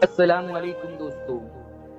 السلام علیکم دوستو،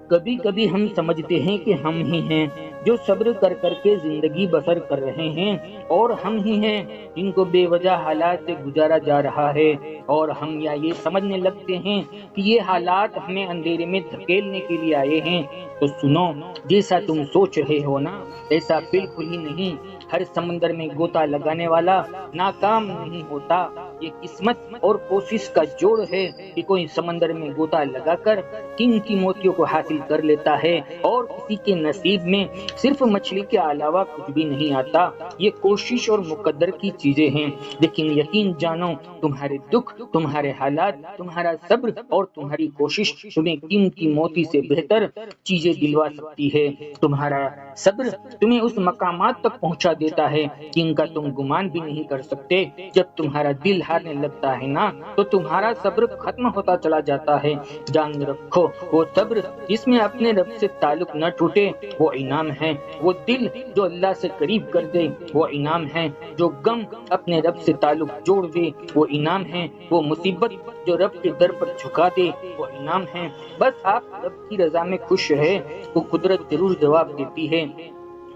کبھی کبھی ہم سمجھتے ہیں کہ ہم ہی ہیں جو صبر کر کر کے زندگی بسر کر رہے ہیں، اور ہم ہی ہیں جن کو بے وجہ حالات سے گزارا جا رہا ہے، اور ہم یا یہ سمجھنے لگتے ہیں کہ یہ حالات ہمیں اندھیرے میں دھکیلنے کے لیے آئے ہیں۔ تو سنو، جیسا تم سوچ رہے ہو نا، ایسا بالکل ہی نہیں۔ ہر سمندر میں غوطہ لگانے والا ناکام نہیں ہوتا، یہ قسمت اور کوشش کا جوڑ ہے کہ کوئی سمندر میں غوطہ لگا کر قیمتی موتیوں کو حاصل کر لیتا ہے، اور کسی کے نصیب میں صرف مچھلی کے علاوہ کچھ بھی نہیں آتا۔ یہ کوشش اور مقدر کی چیزیں ہیں، لیکن یقین جانو، تمہارے دکھ، تمہارے حالات، تمہارا صبر اور تمہاری کوشش تمہیں قیمتی موتی سے بہتر چیزیں دلوا سکتی ہے۔ تمہارا صبر تمہیں اس مقامات تک پہنچا دیتا ہے جن کا تم گمان بھی نہیں کر سکتے۔ جب تمہارا دل ہارنے لگتا ہے نا، تو تمہارا صبر ختم ہوتا چلا جاتا ہے۔ جان رکھو، وہ صبر جس میں اپنے رب سے تعلق نہ ٹوٹے وہ انعام ہے، وہ دل جو اللہ سے قریب کر دے وہ انعام ہے، جو غم اپنے رب سے تعلق جوڑ دے وہ انعام ہے، وہ مصیبت جو رب کے در پر جھکا دے وہ انعام ہے۔ بس آپ رب کی رضا میں خوش رہے، وہ قدرت ضرور جواب دیتی ہے،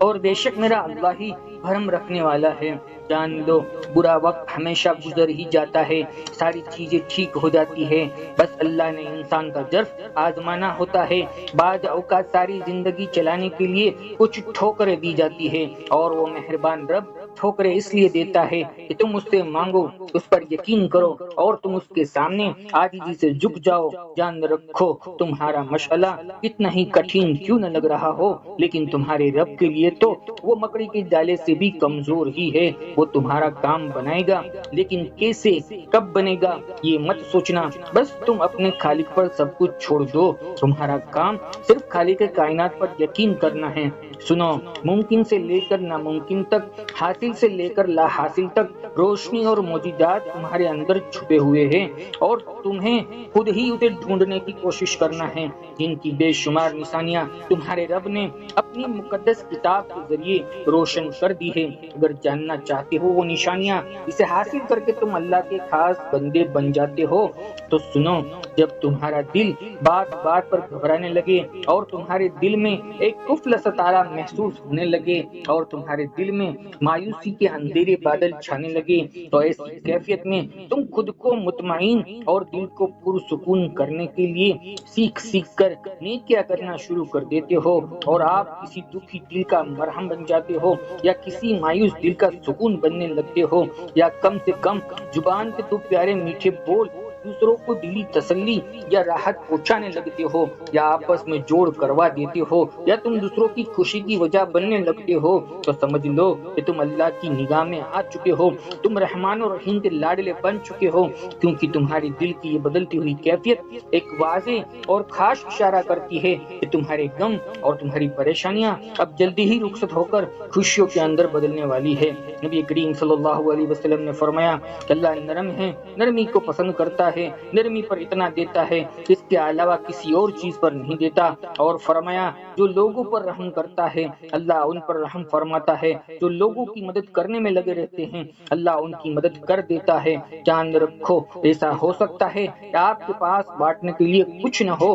اور بے شک میرا اللہ ہی بھرم رکھنے والا ہے۔ جان لو، برا وقت ہمیشہ گزر ہی جاتا ہے، ساری چیزیں ٹھیک ہو جاتی ہے، بس اللہ نے انسان کا ظرف آزمانا ہوتا ہے۔ بعض اوقات ساری زندگی چلانے کے لیے کچھ ٹھوکریں دی جاتی ہے، اور وہ مہربان رب ٹھوکریں اس لیے دیتا ہے کہ تم اس سے مانگو، اس پر یقین کرو، اور تم اس کے سامنے عاجزی سے جھک جاؤ۔ جان رکھو، تمہارا مشغلہ کتنا ہی کٹھن کیوں نہ لگ رہا ہو، لیکن تمہارے رب کے لیے تو وہ مکڑی کے جالے سے بھی کمزور ہی ہے۔ وہ تمہارا کام بنائے گا، لیکن کیسے، کب بنے گا یہ مت سوچنا، بس تم اپنے خالق پر سب کچھ چھوڑ دو۔ تمہارا کام صرف خالق کائنات پر یقین کرنا ہے۔ سنو، ممکن سے لے کر ناممکن تک، حاصل سے لے کر لا حاصل تک، روشنی اور معجزات تمہارے اندر چھپے ہوئے ہیں، اور تمہیں خود ہی اسے ڈھونڈنے کی کوشش کرنا ہے۔ جن کی بے شمار نشانیاں تمہارے رب نے اپنی مقدس کتاب کے ذریعے روشن کر دی ہے۔ اگر جاننا چاہتے ہو وہ نشانیاں، اسے حاصل کر کے تم اللہ کے خاص بندے بن جاتے ہو، تو سنو، جب تمہارا دل بات بات پر گھبرانے لگے، اور تمہارے دل میں ایک کفل ستارہ محسوس ہونے لگے، اور تمہارے دل میں مایوسی کے اندھیرے بادل چھانے لگے، تو ایسی کیفیت میں تم خود کو مطمئن اور دل کو پرسکون کرنے کے لیے سیکھ سیکھ کر نیکیاں کرنا شروع کر دیتے ہو، اور آپ کسی دکھی دل کا مرہم بن جاتے ہو، یا کسی مایوس دل کا سکون بننے لگتے ہو، یا کم سے کم زبان پہ تو پیارے میٹھے بول دوسروں کو دلی تسلی یا راحت پہنچانے لگتے ہو، یا آپس میں جوڑ کروا دیتے ہو، یا تم دوسروں کی خوشی کی وجہ بننے لگتے ہو، تو سمجھ لو کہ تم اللہ کی نگاہ میں آ چکے ہو، تم رحمان اور رحیم کے لاڈلے بن چکے ہو، کیونکہ تمہاری دل کی یہ بدلتی ہوئی کیفیت ایک واضح اور خاص اشارہ کرتی ہے کہ تمہارے غم اور تمہاری پریشانیاں اب جلدی ہی رخصت ہو کر خوشیوں کے اندر بدلنے والی ہے۔ نبی کریم صلی اللہ علیہ وسلم نے فرمایا کہ اللہ نرم ہے، نرمی کو پسند کرتا ہے، نرمی پر اتنا دیتا ہے اس کے علاوہ کسی اور چیز پر نہیں دیتا، اور فرمایا جو لوگوں پر رحم کرتا ہے اللہ ان پر رحم فرماتا ہے، جو لوگوں کی مدد کرنے میں لگے رہتے ہیں اللہ ان کی مدد کر دیتا ہے۔ جان رکھو، ایسا ہو سکتا ہے کہ آپ کے پاس بانٹنے کے لیے کچھ نہ ہو،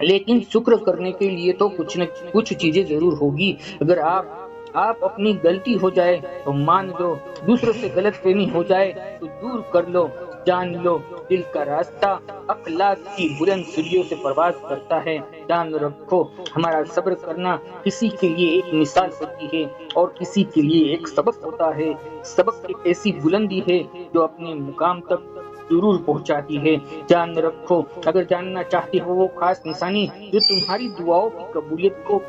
لیکن شکر کرنے کے لیے تو کچھ نہ کچھ چیزیں ضرور ہوگی۔ اگر آپ اپنی غلطی ہو جائے تو مان لو، دوسروں سے غلط فہمی ہو جائے تو دور کر لو۔ جان لو، دل کا راستہ اخلاق کی بلند سیڑھیوں سے پرواز کرتا ہے۔ جان رکھو، ہمارا صبر کرنا کسی کے لیے ایک مثال ہوتی ہے، اور کسی کے لیے ایک سبق ہوتا ہے۔ سبق ایک ایسی بلندی ہے جو اپنے مقام تک ضرور پہنچاتی ہے۔ جان رکھو، اگر جاننا چاہتے ہو وہ خاص نشانی جو تمہاری دعاؤں کی قبولیت کو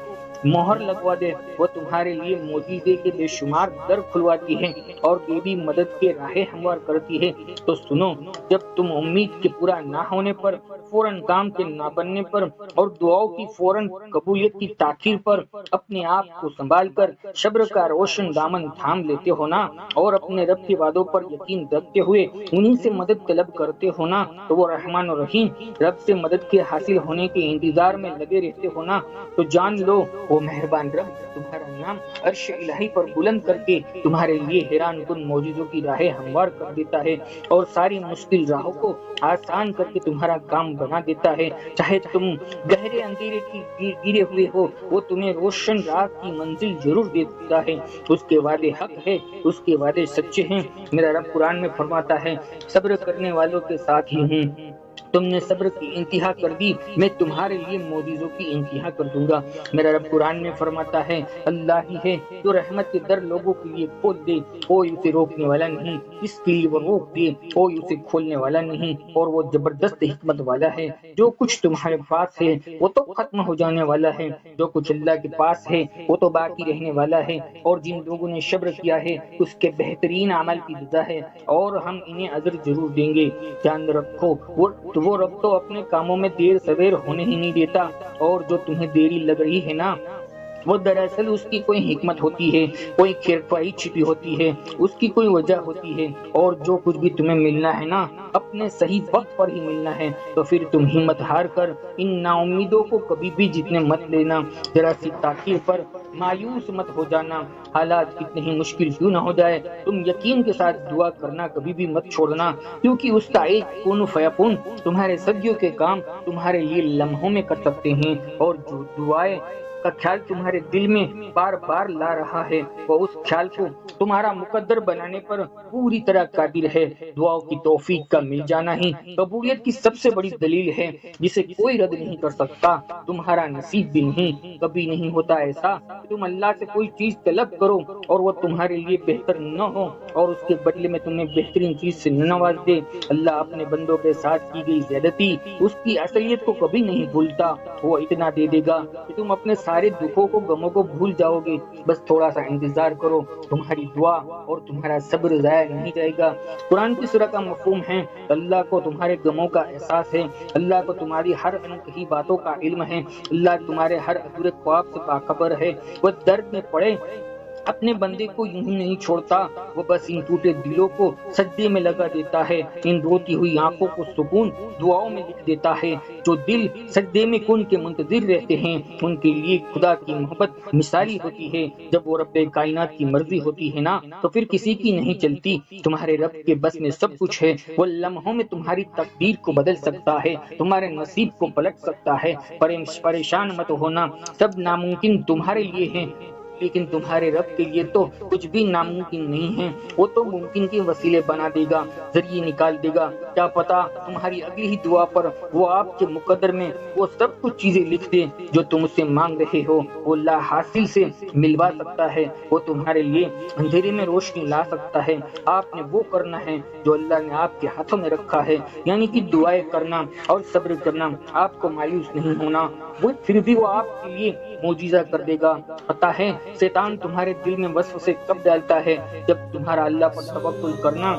مہر لگوا دے، وہ تمہارے لیے معجزے کے بے شمار در کھلواتی ہے، اور بے بھی مدد کے راہیں ہموار کرتی ہے، تو سنو، جب تم امید کے پورا نہ ہونے پر، فوراً کام کے نہ بننے پر، اور دعاؤں کی فوراً قبولیت کی تاخیر پر اپنے آپ کو سنبھال کر صبر کا روشن دامن تھام لیتے ہو نا، اور اپنے رب کے وعدوں پر یقین رکھتے ہوئے انہی سے مدد طلب کرتے ہو نا، تو وہ رحمان اور رحیم رب سے مدد کے حاصل ہونے کے انتظار میں لگے رہتے ہو نا، تو جان لو وہ مہربان رب تمہارا نام عرش الہی پر بلند کر کے تمہارے لیے حیران کن معجزوں کی راہیں ہموار کر دیتا ہے اور ساری مشکل راہوں کو آسان کر کے تمہارا کام بنا دیتا ہے۔ چاہے تم گہرے اندھیرے کی گرے ہوئے ہو، وہ تمہیں روشن رات کی منزل ضرور دیتا ہے۔ اس کے وعدے حق ہے، اس کے وعدے سچے ہیں۔ میرا رب قرآن میں فرماتا ہے صبر کرنے والوں کے ساتھ ہی ہوں، تم نے صبر کی انتہا کر دی، میں تمہارے لیے معجزوں کی انتہا کر دوں گا۔ میرا رب قرآن میں فرماتا ہے اللہ ہی ہے جو رحمت کے در لوگوں کے لیے کھول دے، کوئی اسے روکنے والا نہیں، اس کے لیے وہ روک دے کوئی اسے کھولنے والا نہیں، اور وہ زبردست حکمت والا ہے۔ جو کچھ تمہارے پاس ہے وہ تو ختم ہو جانے والا ہے، جو کچھ اللہ کے پاس ہے وہ تو باقی رہنے والا ہے، اور جن لوگوں نے صبر کیا ہے اس کے بہترین عمل کی جزا ہے، اور ہم انہیں اجر ضرور دیں گے۔ جان رکھو وہ رب تو اپنے کاموں میں دیر سویر ہونے ہی نہیں دیتا، اور جو تمہیں دیری لگ رہی ہے نا وہ دراصل اس کی کوئی حکمت ہوتی ہے، کوئی خیرخواہی چھپی ہوتی ہے، اس کی کوئی وجہ ہوتی ہے، اور جو کچھ بھی تمہیں ملنا ہے نا اپنے صحیح وقت پر ہی ملنا ہے۔ تو پھر تم ہمت ہار کر ان نا امیدوں کو کبھی بھی جتنے مت لینا، ذرا سی تاخیر پر مایوس مت ہو جانا، حالات کتنے ہی مشکل کیوں نہ ہو جائے، تم یقین کے ساتھ دعا کرنا کبھی بھی مت چھوڑنا، کیونکہ اس کا ایک کن فیکون تمہارے صدیوں کے کام تمہارے لیے لمحوں میں کر سکتے ہیں، اور جو دعائیں کا خیال تمہارے دل میں بار بار لا رہا ہے وہ اس خیال کو تمہارا مقدر بنانے پر پوری طرح قادر ہے۔ دعاؤں کی توفیق کا مل جانا ہی قبولیت کی سب سے بڑی دلیل ہے، جسے کوئی رد نہیں کر سکتا۔ تمہارا نصیب بھی نہیں، کبھی نہیں ہوتا ایسا کہ تم اللہ سے کوئی چیز طلب کرو اور وہ تمہارے لیے بہتر نہ ہو اور اس کے بدلے میں تمہیں بہترین چیز سے نواز دے۔ اللہ اپنے بندوں کے ساتھ کی گئی زیادتی اس کی اصلیت کو کبھی نہیں بھولتا، وہ اتنا دے دے گا کہ تم اپنے سارے دکھوں کو غموں کو بھول جاؤ گے۔ بس تھوڑا سا انتظار کرو، تمہاری دعا اور تمہارا صبر ضائع نہیں جائے گا۔ قرآن کی سورہ کا مفہوم ہے اللہ کو تمہارے غموں کا احساس ہے، اللہ کو تمہاری ہر انکہی باتوں کا علم ہے، اللہ تمہارے ہر ادھورے خواب سے باخبر ہے۔ وہ درد میں پڑے اپنے بندے کو یوں ہی نہیں چھوڑتا، وہ بس ان ٹوٹے دلوں کو سجدے میں لگا دیتا ہے، ان روتی ہوئی آنکھوں کو سکون دعاؤں میں لکھ دیتا ہے۔ جو دل سجدے میں کن کے منتظر رہتے ہیں ان کے لیے خدا کی محبت مثالی ہوتی ہے۔ جب وہ رب کائنات کی مرضی ہوتی ہے نا تو پھر کسی کی نہیں چلتی۔ تمہارے رب کے بس میں سب کچھ ہے، وہ لمحوں میں تمہاری تقدیر کو بدل سکتا ہے، تمہارے نصیب کو پلٹ سکتا ہے۔ پریشان مت ہونا، سب ناممکن تمہارے لیے ہیں، لیکن تمہارے رب کے لیے تو کچھ بھی ناممکن نہیں ہے، وہ تو ممکن کے وسیلے بنا دے گا، ذریعے نکال دے گا۔ کیا پتا تمہاری اگلی ہی دعا پر وہ آپ کے مقدر میں وہ سب کچھ چیزیں لکھ دے جو تم اس سے مانگ رہے ہو۔ وہ لا حاصل سے ملوا سکتا ہے، وہ تمہارے لیے اندھیرے میں روشنی لا سکتا ہے۔ آپ نے وہ کرنا ہے جو اللہ نے آپ کے ہاتھوں میں رکھا ہے، یعنی کہ دعائیں کرنا اور صبر کرنا۔ آپ کو مایوس نہیں ہونا، وہ پھر بھی وہ آپ کے لیے معجزہ کر دے گا۔ پتا ہے شیطان تمہارے دل میں وسوسے کب ڈالتا ہے؟ جب تمہارا اللہ پر توکل کرنا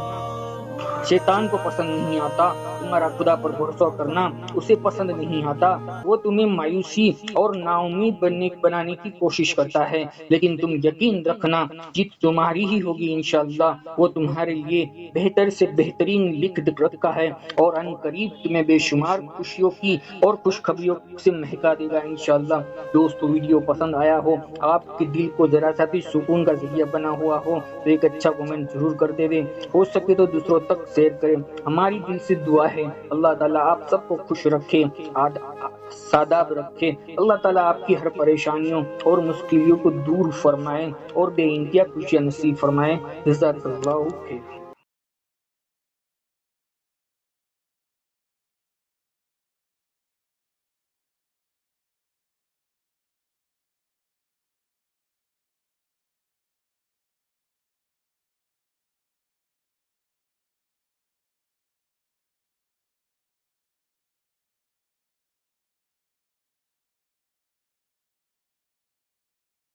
شیطان کو پسند نہیں آتا، تمہارا خدا پر بھروسہ کرنا اسے پسند نہیں آتا، وہ تمہیں مایوسی اور نا امید بنانے کی کوشش کرتا ہے، لیکن تم یقین رکھنا جیت تمہاری ہی ہوگی انشاءاللہ۔ وہ تمہارے لیے بہتر سے بہترین لکھ رکھا ہے، اور ان قریب تمہیں بے شمار خوشیوں کی اور خوشخبریوں سے مہکا دے گا انشاءاللہ۔ دوستو ویڈیو پسند آیا ہو، آپ کے دل کو ذرا سا بھی سکون کا ذریعہ بنا ہوا ہو تو ایک اچھا کمنٹ ضرور کر دے، ہو سکے تو دوسروں تک شیئر کریں۔ ہماری دل سے دعا ہے اللہ تعالیٰ آپ سب کو خوش رکھے، ساداب رکھے، اللہ تعالیٰ آپ کی ہر پریشانیوں اور مشکلوں کو دور فرمائے اور بے انتہا خوشیاں نصیب فرمائے۔ جزاک اللہ خیر۔